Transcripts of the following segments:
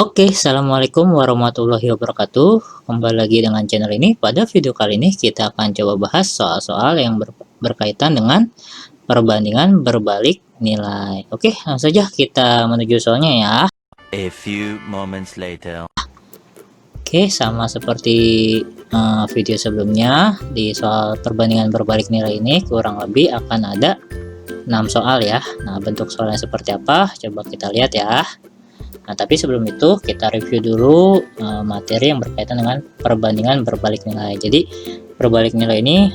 Oke, assalamualaikum warahmatullahi wabarakatuh. Kembali lagi dengan channel ini. Pada video kali ini kita akan coba bahas soal-soal yang berkaitan dengan perbandingan berbalik nilai. Oke, langsung saja kita menuju soalnya ya. A few moments later. Oke, sama seperti video sebelumnya, di soal perbandingan berbalik nilai ini kurang lebih akan ada 6 soal ya. Nah, bentuk soalnya seperti apa? Coba kita lihat ya. Nah, tapi sebelum itu kita review dulu materi yang berkaitan dengan perbandingan berbalik nilai. Jadi, berbalik nilai ini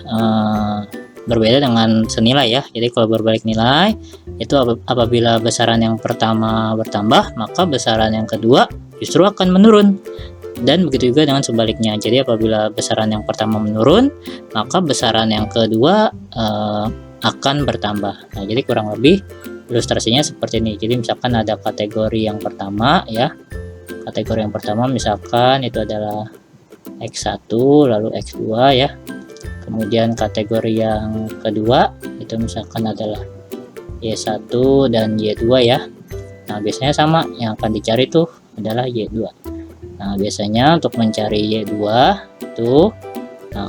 berbeda dengan senilai ya. Jadi, kalau berbalik nilai itu apabila besaran yang pertama bertambah, maka besaran yang kedua justru akan menurun. Dan begitu juga dengan sebaliknya. Jadi, apabila besaran yang pertama menurun, maka besaran yang kedua akan bertambah. Nah, jadi kurang lebih ilustrasinya seperti ini. Jadi misalkan ada kategori yang pertama ya. Kategori yang pertama misalkan itu adalah X1 lalu X2 ya. Kemudian kategori yang kedua itu misalkan adalah Y1 dan Y2 ya. Nah, biasanya sama, yang akan dicari tuh adalah Y2. Nah, biasanya untuk mencari Y2 itu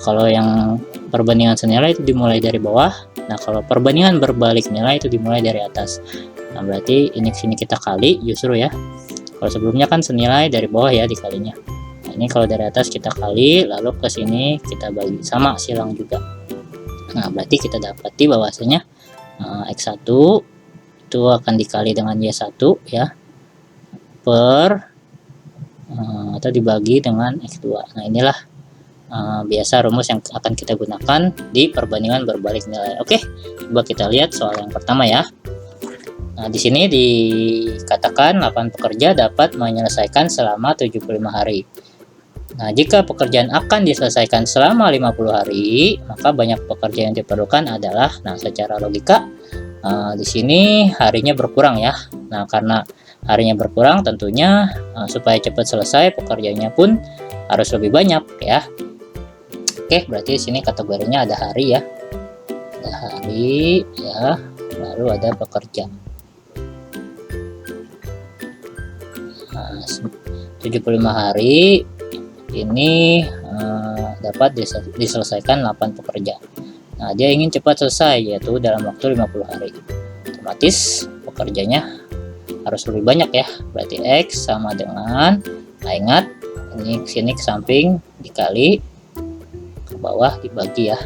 kalau yang perbandingan senilai itu dimulai dari bawah. Nah, kalau perbandingan berbalik nilai itu dimulai dari atas. Nah, berarti ini sini kita kali justru ya. Kalau sebelumnya kan senilai dari bawah ya dikalinya. Nah, ini kalau dari atas kita kali, lalu ke sini kita bagi sama silang juga. Nah, berarti kita dapati bahwasanya X1 itu akan dikali dengan Y1 ya per atau dibagi dengan X2. Nah, inilah biasa rumus yang akan kita gunakan di perbandingan berbalik nilai. Oke, coba kita lihat soal yang pertama ya. Nah, di sini dikatakan 8 pekerja dapat menyelesaikan selama 75 hari. Nah, jika pekerjaan akan diselesaikan selama 50 hari, maka banyak pekerja yang diperlukan adalah, nah secara logika di sini harinya berkurang ya. Nah, karena harinya berkurang tentunya supaya cepat selesai pekerjaannya pun harus lebih banyak ya. Oke, berarti di sini kategorinya ada hari ya. Ada hari ya, lalu ada pekerja. Nah, 75 hari ini dapat diselesaikan 8 pekerja. Nah, dia ingin cepat selesai yaitu dalam waktu 50 hari. Otomatis pekerjanya harus lebih banyak ya. Berarti X sama dengan, nah ingat ini sini ke samping dikali, ke bawah dibagi ya.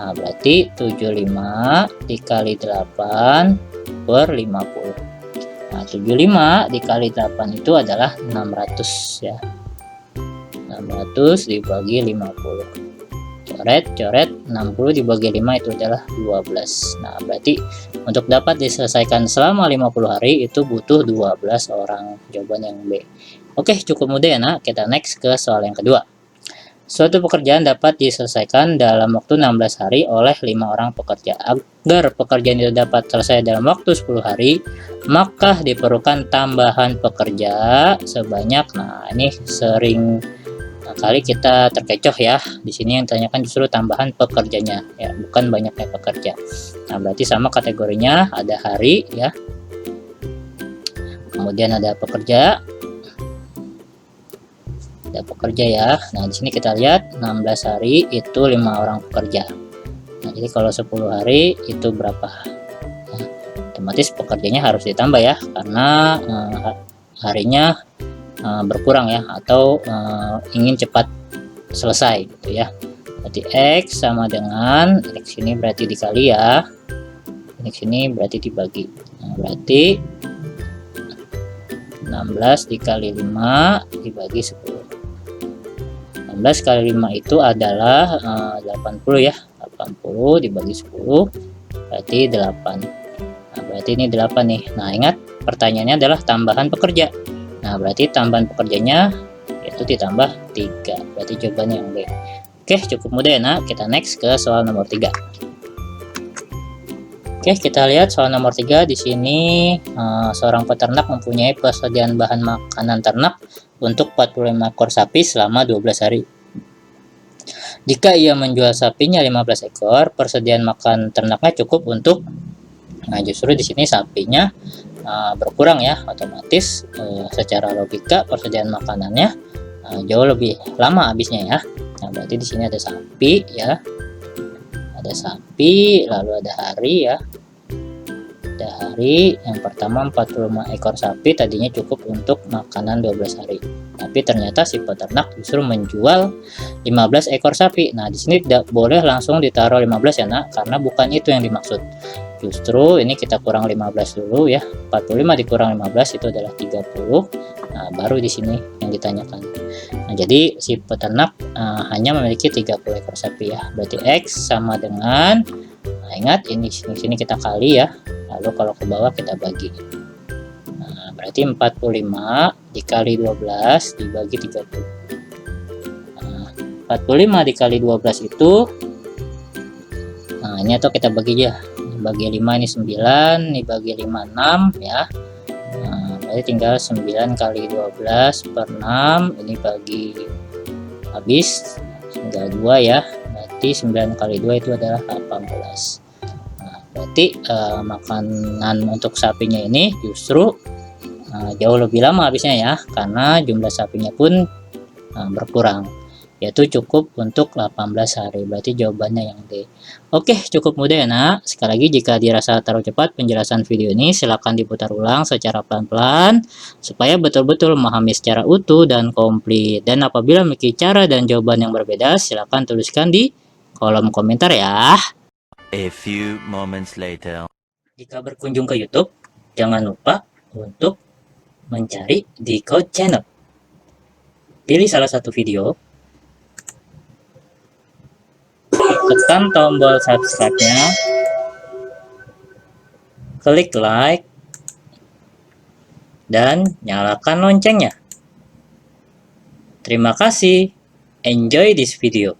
Nah, berarti 75 dikali 8 per 50. Nah, 75 dikali 8 itu adalah 600 ya. 600 dibagi 50. Coret 60 dibagi 5 itu adalah 12. Nah, berarti untuk dapat diselesaikan selama 50 hari itu butuh 12 orang. Jawaban yang B. Oke, cukup mudah ya nak. Kita next ke soal yang kedua. Suatu pekerjaan dapat diselesaikan dalam waktu 16 hari oleh 5 orang pekerja. Agar pekerjaan itu dapat selesai dalam waktu 10 hari, maka diperlukan tambahan pekerja sebanyak, nah ini sering kali kita terkecoh ya. Di sini yang ditanyakan justru tambahan pekerjanya ya, bukan banyaknya pekerja. Nah, berarti sama kategorinya, ada hari ya. Kemudian ada pekerja. Ada pekerja ya. Nah, di sini kita lihat 16 hari itu 5 orang pekerja. Nah, jadi kalau 10 hari itu berapa? Nah, otomatis pekerjanya harus ditambah ya, karena harinya berkurang ya, atau ingin cepat selesai gitu ya. Berarti X sama dengan X ini berarti dikali ya, X ini berarti dibagi. Nah, berarti 16 dikali 5 dibagi 10. 16 kali 5 itu adalah 80 ya. 80 dibagi 10 berarti 8. Nah, berarti ini 8 nih. Nah, ingat pertanyaannya adalah tambahan pekerja. Nah, berarti tambahan pekerjanya yaitu ditambah 3. Berarti jawabannya yang B. Oke, cukup mudah ya nak. Kita next ke soal nomor 3. Oke, kita lihat soal nomor 3. Di sini seorang peternak mempunyai persediaan bahan makanan ternak untuk 45 ekor sapi selama 12 hari. Jika ia menjual sapinya 15 ekor, persediaan makan ternaknya cukup untuk, nah justru di sini sapinya berkurang ya, otomatis secara logika persediaan makanannya jauh lebih lama habisnya ya. Nah, berarti di sini ada sapi ya. Ada sapi, lalu ada hari ya. Ada hari yang pertama 45 ekor sapi tadinya cukup untuk makanan 12 hari. Tapi ternyata si peternak justru menjual 15 ekor sapi. Nah, di sini tidak boleh langsung ditaruh 15 ya, Nak, karena bukan itu yang dimaksud. Justru ini kita kurang 15 dulu ya. 45 dikurang 15 itu adalah 30. Nah, baru di sini yang ditanyakan. Nah, jadi si peternak hanya memiliki 30 ekor sapi ya. Berarti X sama dengan, nah ingat ini sini kita kali ya. Lalu kalau ke bawah kita bagi. Nah, berarti 45 dikali 12 dibagi 30. Nah, 45 dikali 12 itu, nah ini atau kita bagi aja. Bagi 5 ini 9, ini bagi 5 6 ya. Nah, berarti tinggal 9 kali 12 per 6, ini bagi habis tinggal 2 ya. Berarti 9 kali 2 itu adalah 18. Nah, berarti makanan untuk sapinya ini justru jauh lebih lama habisnya ya, karena jumlah sapinya pun berkurang, yaitu cukup untuk 18 hari. Berarti jawabannya yang D. Oke, cukup mudah ya, Nak. Sekali lagi, jika dirasa terlalu cepat penjelasan video ini, silakan diputar ulang secara pelan-pelan supaya betul-betul memahami secara utuh dan komplit. Dan apabila memiliki cara dan jawaban yang berbeda, silakan tuliskan di kolom komentar ya. A few moments later. Jika berkunjung ke YouTube, jangan lupa untuk mencari di Code Channel. Pilih salah satu video, tekan tombol subscribe-nya, klik like, dan nyalakan loncengnya. Terima kasih. Enjoy this video.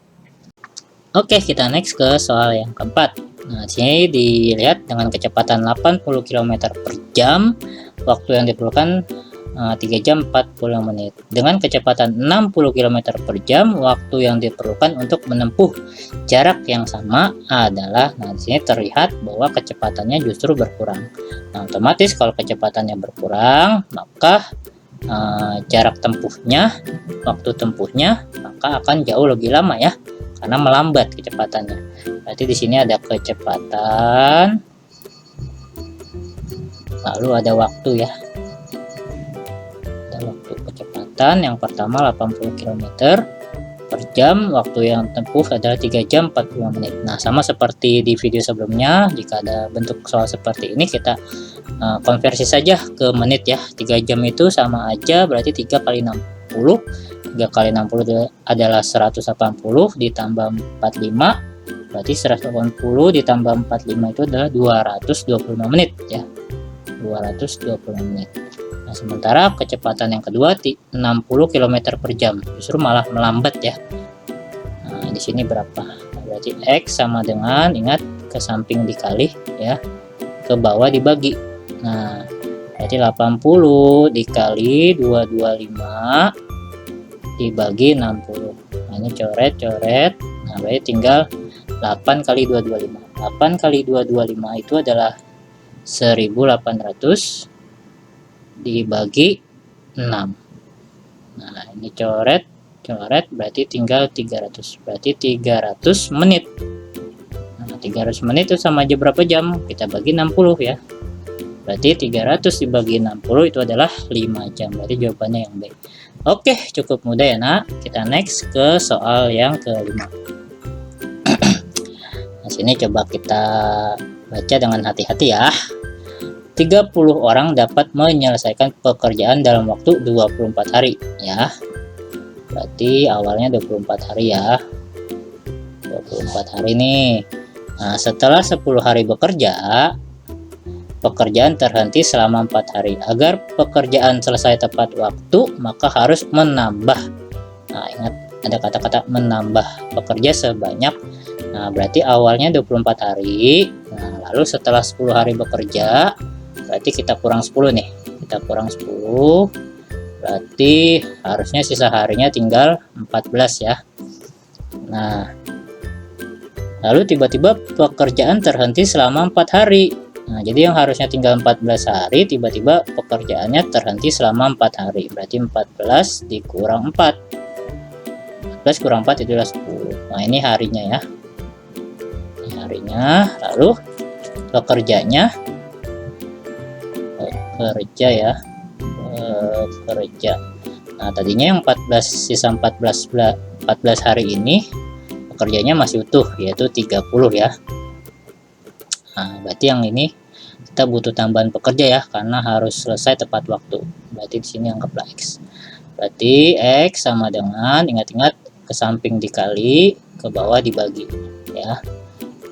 Oke, kita next ke soal yang keempat. Nah, sini dilihat dengan kecepatan 80 km per jam, waktu yang diperlukan 3 jam 40 menit. Dengan kecepatan 60 km per jam, waktu yang diperlukan untuk menempuh jarak yang sama adalah, nah di sini terlihat bahwa kecepatannya justru berkurang. Nah, otomatis kalau kecepatannya berkurang, maka jarak tempuhnya, waktu tempuhnya, maka akan jauh lebih lama ya, karena melambat kecepatannya. Berarti di sini ada kecepatan, lalu ada waktu ya. Waktu kecepatan yang pertama 80 km per jam, waktu yang tempuh adalah 3 jam 40 menit. Nah, sama seperti di video sebelumnya, jika ada bentuk soal seperti ini kita konversi saja ke menit ya. 3 jam itu sama aja, berarti 3 kali 60. 3 kali 60 adalah 180 ditambah 45, berarti 180 ditambah 45 itu adalah 225 menit ya. 225 menit. Nah, sementara kecepatan yang kedua 60 km per jam, justru malah melambat ya. Nah, di sini berapa? Nah, berarti X sama dengan, ingat ke samping dikali ya, ke bawah dibagi. Nah, berarti 80 dikali 225 dibagi 60. Nah, ini coret-coret. Nah, berarti tinggal 8 kali 225. 8 kali 225 itu adalah 1800 dibagi 6. Nah, ini coret berarti tinggal 300. Berarti 300 menit. Nah, 300 menit itu sama aja berapa jam? Kita bagi 60 ya. Berarti 300 dibagi 60 itu adalah 5 jam. Berarti jawabannya yang B. Oke, cukup mudah ya, Nak. Kita next ke soal yang kelima. Nah, sini coba kita baca dengan hati-hati ya. 30 orang dapat menyelesaikan pekerjaan dalam waktu 24 hari ya. Berarti awalnya 24 hari ya. 24 hari nih. Nah, setelah 10 hari bekerja, pekerjaan terhenti selama 4 hari. Agar pekerjaan selesai tepat waktu, maka harus menambah. Nah, ingat ada kata-kata menambah, pekerja sebanyak. Nah, berarti awalnya 24 hari. Nah, lalu setelah 10 hari bekerja, berarti kita kurang 10 nih. Kita kurang 10. Berarti harusnya sisa harinya tinggal 14 ya. Nah, lalu tiba-tiba pekerjaan terhenti selama 4 hari. Nah, jadi yang harusnya tinggal 14 hari, tiba-tiba pekerjaannya terhenti selama 4 hari. Berarti 14 dikurang 4. 14 kurang 4 itulah 10. Nah, ini harinya ya. Ini harinya. Lalu pekerjanya. Pekerja ya. Pekerja. Nah, tadinya yang 14 sisa 14 hari ini pekerjanya masih utuh, yaitu 30 ya. Nah, berarti yang ini kita butuh tambahan pekerja ya, karena harus selesai tepat waktu. Berarti di sini anggaplah X. Berarti X sama dengan, ingat-ingat, ke samping dikali, ke bawah dibagi ya.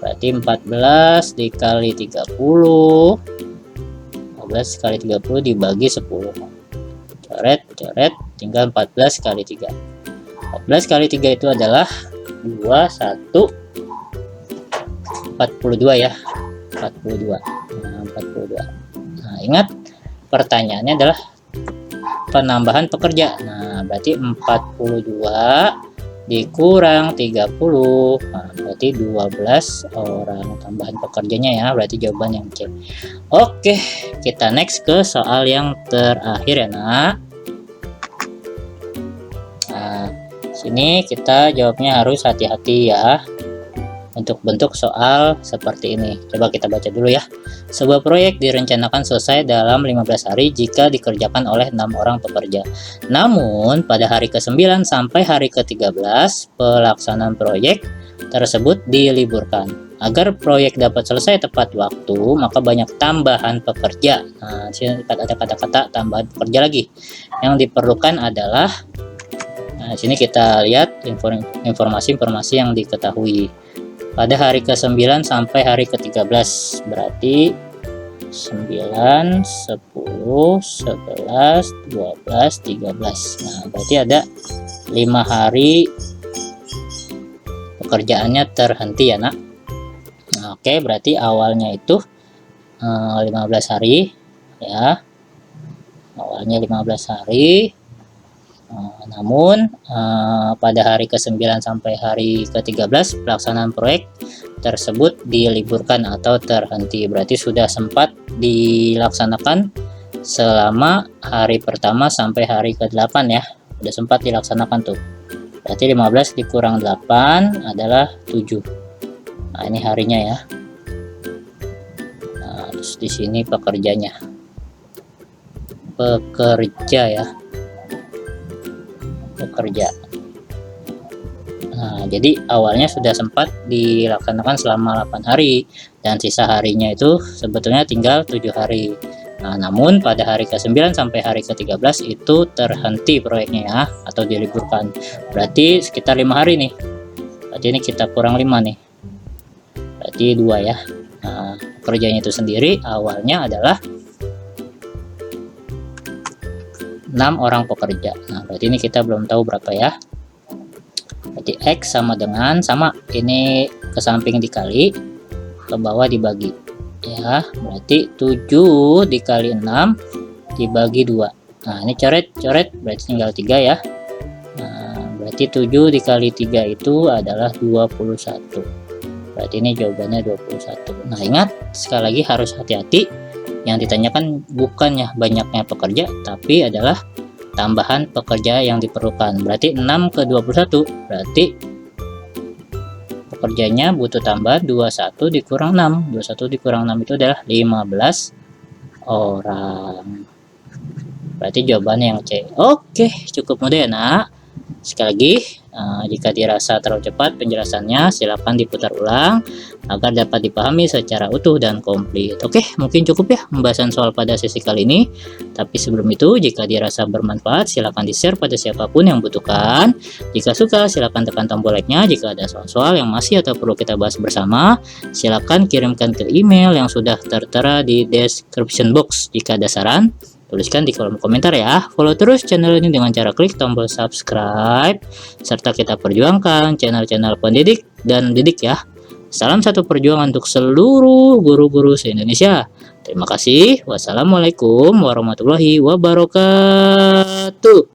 Berarti 14 dikali 30, 14 kali 30 dibagi 10. Coret, coret, tinggal 14 kali 3. 14 kali 3 itu adalah 21, 42 ya. 42. Nah, 42. Nah, ingat pertanyaannya adalah penambahan pekerja. Nah, berarti 42 dikurang 30. Nah, berarti 12 orang tambahan pekerjanya ya. Berarti jawaban yang C. Oke, kita next ke soal yang terakhir ya, Nak. Nah, sini kita jawabnya harus hati-hati ya. Untuk bentuk soal seperti ini, coba kita baca dulu ya. Sebuah proyek direncanakan selesai dalam 15 hari jika dikerjakan oleh 6 orang pekerja. Namun pada hari ke-9 sampai hari ke-13 pelaksanaan proyek tersebut diliburkan. Agar proyek dapat selesai tepat waktu, maka banyak tambahan pekerja. Nah, sini ada kata-kata tambahan pekerja lagi. Yang diperlukan adalah, nah sini kita lihat informasi-informasi yang diketahui. Pada hari ke-9 sampai hari ke-13, berarti 9, 10, 11, 12, 13. Nah, berarti ada 5 hari pekerjaannya terhenti ya, Nak. Nah, oke, berarti awalnya itu 15 hari ya. Awalnya 15 hari. Namun pada hari ke-9 sampai hari ke-13 pelaksanaan proyek tersebut diliburkan atau terhenti. Berarti sudah sempat dilaksanakan selama hari pertama sampai hari ke-8 ya. Sudah sempat dilaksanakan tuh. Berarti 15 dikurang 8 adalah 7. Nah, ini harinya ya. Nah, terus di sini pekerjanya. Pekerja ya. Bekerja. Nah, jadi awalnya sudah sempat dilaksanakan selama 8 hari dan sisa harinya itu sebetulnya tinggal 7 hari. Nah, namun pada hari ke-9 sampai hari ke-13 itu terhenti proyeknya ya, atau diliburkan. Berarti sekitar 5 hari nih. Berarti ini kita kurang 5 nih. Berarti 2 ya. Nah, kerjanya itu sendiri awalnya adalah 6 orang pekerja. Nah, berarti ini kita belum tahu berapa ya. Berarti X sama dengan, sama ini ke samping dikali, ke bawah dibagi ya. Berarti 7 dikali 6 dibagi 2. Nah, ini coret-coret, berarti tinggal 3 ya. Nah, berarti 7 dikali 3 itu adalah 21. Berarti ini jawabannya 21. Nah, ingat sekali lagi harus hati-hati. Yang ditanyakan bukannya banyaknya pekerja, tapi adalah tambahan pekerja yang diperlukan. Berarti 6 ke 21, berarti pekerjanya butuh tambahan 21 dikurang 6. 21 dikurang 6 itu adalah 15 orang. Berarti jawabannya yang C. Oke, cukup mudah ya, Nak. Sekali lagi, jika dirasa terlalu cepat penjelasannya, silakan diputar ulang agar dapat dipahami secara utuh dan komplit. Oke, mungkin cukup ya pembahasan soal pada sesi kali ini. Tapi sebelum itu, jika dirasa bermanfaat, silakan di-share pada siapapun yang butuhkan. Jika suka, silakan tekan tombol like-nya. Jika ada soal-soal yang masih atau perlu kita bahas bersama, silakan kirimkan ke email yang sudah tertera di description box. Jika ada saran, tuliskan di kolom komentar ya. Follow terus channel ini dengan cara klik tombol subscribe, serta kita perjuangkan channel-channel pendidik dan didik ya. Salam satu perjuangan untuk seluruh guru-guru se-Indonesia. Terima kasih. Wassalamualaikum warahmatullahi wabarakatuh.